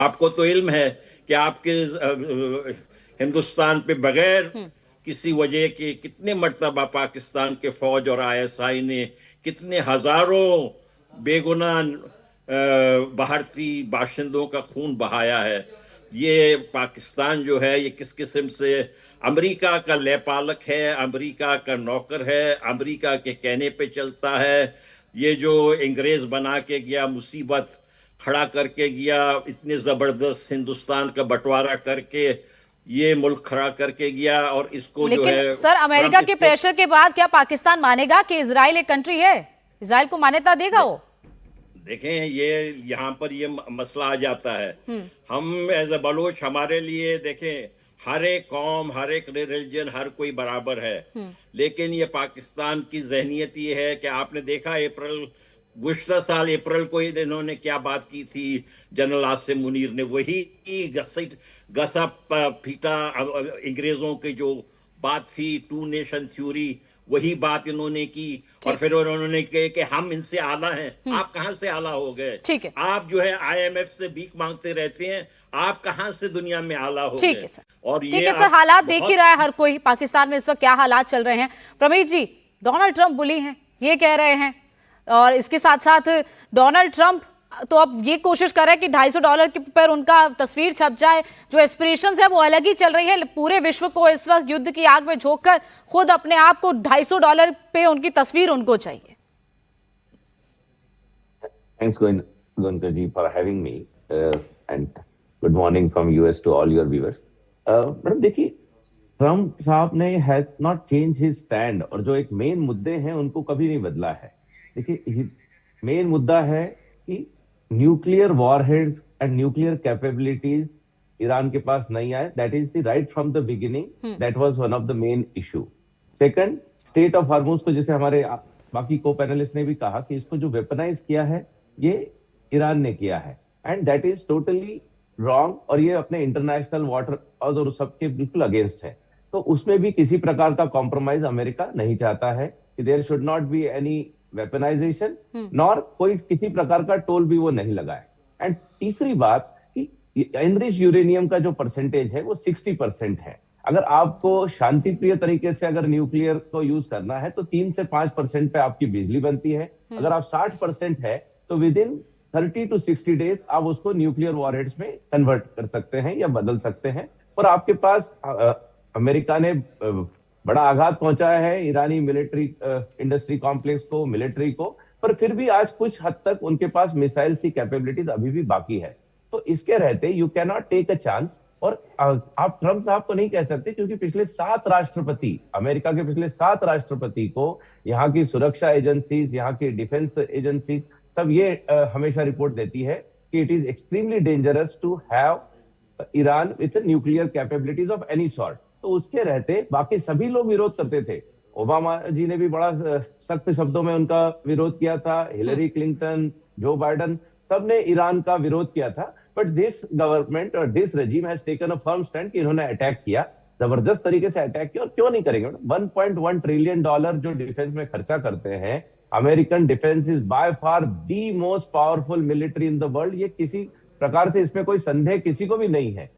आपको तो इल्म है कि आपके हिंदुस्तान पे बगैर किसी वजह के कितने मर्तबा पाकिस्तान के फौज और आईएसआई ने कितने हजारों बेगुनाह भारतीय बाशिंदों का खून बहाया है। ये पाकिस्तान जो है ये किस किस्म से अमेरिका का लेपालक है, अमेरिका का नौकर है, अमेरिका के कहने पे चलता है। ये जो अंग्रेज बना के गया, मुसीबत खड़ा करके गया, इतने जबरदस्त हिंदुस्तान का बंटवारा करके ये मुल्क खड़ा करके गया, और इसको जो लेकिन है सर, ट्रंप अमेरिका के इसको प्रेशर के बाद क्या पाकिस्तान मानेगा कि इजराइल एक कंट्री है? इजराइल को मान्यता देगा वो? देखें, ये यहाँ पर ये मसला आ जाता है। हम एज ए बलोच, हमारे लिए देखें, हर एक कौम, हर एक रिलीजन, हर कोई बराबर है। लेकिन ये पाकिस्तान की जहनियत ये है कि आपने देखा गुज़श्ता साल अप्रैल को इन्होंने क्या बात की थी। जनरल आसिम मुनीर ने वही घसा पीटा अंग्रेजों की जो बात थी, टू नेशन थ्योरी, वही बात इन्होंने की। और ठीक। फिर उन्होंने कहा कि हम इनसे आला हैं। आप कहां से आला हो गए? ठीक है। आप जो है आईएमएफ से भीख मांगते रहते हैं, आप कहां से दुनिया में आला हो ठीक गए? है सर। और ठीक ये है सर, आप हालात देख ही बहुत रहा है हर कोई, पाकिस्तान में इस वक्त क्या हालात चल रहे हैं। प्रमीत जी, डोनाल्ड ट्रंप बुली हैं ये कह रहे हैं, और इसके साथ साथ डोनाल्ड ट्रंप तो अब ये कोशिश कर रहे हैं कि $250 के पर उनका तस्वीर छप जाए। जो एस्पिरेशंस है वो अलग ही चल रही है। पूरे विश्व को इस वक्त युद्ध की आग में झोंककर खुद अपने आप को $250 पे उनकी तस्वीर उनको चाहिए। Thanks, Goenka ji, for having me, and good morning from US to all your viewers. Madam देखिए, ट्रम्प साहब ने has not change his stand, और जो एक मेन मुद्दे हैं उनको कभी नहीं बदला है। देखिए, मेन मुद्दा है कि nuclear warheads and nuclear capabilities Iran के पास नहीं आए। That is the right from the beginning, that was one of the main issue. Second, state of हार्मोज को, जैसे हमारे बाकी को पैनलिस्ट ने भी कहा कि इसको जो वेपनाइज किया है ये ईरान ने किया है, and that is totally wrong, और ये अपने इंटरनेशनल वाटर और सबके बिल्कुल अगेंस्ट है। तो उसमें भी किसी प्रकार का कॉम्प्रोमाइज अमेरिका नहीं चाहता है कि there should not be any weaponization, nor कोई किसी प्रकार का टोल भी वो नहीं लगाए। एंड तीसरी बात कि एनरिच यूरेनियम का जो परसेंटेज है वो 60% है। अगर आपको शांति प्रिय तरीके से अगर न्यूक्लियर को यूज करना है तो 3 से 5% पे आपकी बिजली बनती है। अगर आप 60% है तो विद इन 30 to 60 डेज आप उसको न्यूक्लियर वॉरहेड्स में कन्वर्ट कर सकते हैं या बदल सकते हैं। और आपके पास अमेरिका ने बड़ा आघात पहुंचाया है ईरानी मिलिट्री इंडस्ट्री कॉम्प्लेक्स को, मिलिट्री को, पर फिर भी आज कुछ हद तक उनके पास मिसाइल्स की कैपेबिलिटीज अभी भी बाकी है। तो इसके रहते you can not take a chance. और आप ट्रंप साहब को नहीं कह सकते, क्योंकि पिछले 7 राष्ट्रपति, अमेरिका के पिछले 7 राष्ट्रपति को यहाँ की सुरक्षा एजेंसीज, यहाँ की डिफेंस एजेंसीज सब ये हमेशा रिपोर्ट देती है कि it is extremely dangerous to have Iran with nuclear capabilities of any sort. तो उसके रहते बाकी सभी लोग विरोध करते थे। ओबामा जी ने भी बड़ा सख्त शब्दों में उनका विरोध किया था, हिलरी क्लिंटन, जो बाइडन, सबने ईरान का विरोध किया था। बट दिस गवर्नमेंट और this regime has taken a firm stand कि इन्होंने अटैक किया, जबरदस्त तरीके से अटैक किया। और क्यों नहीं करेंगे? $1.1 ट्रिलियन जो डिफेंस में खर्चा करते हैं, American defence is by far the most powerful military in the world. ये किसी प्रकार से इसमें कोई संदेह किसी को भी नहीं है।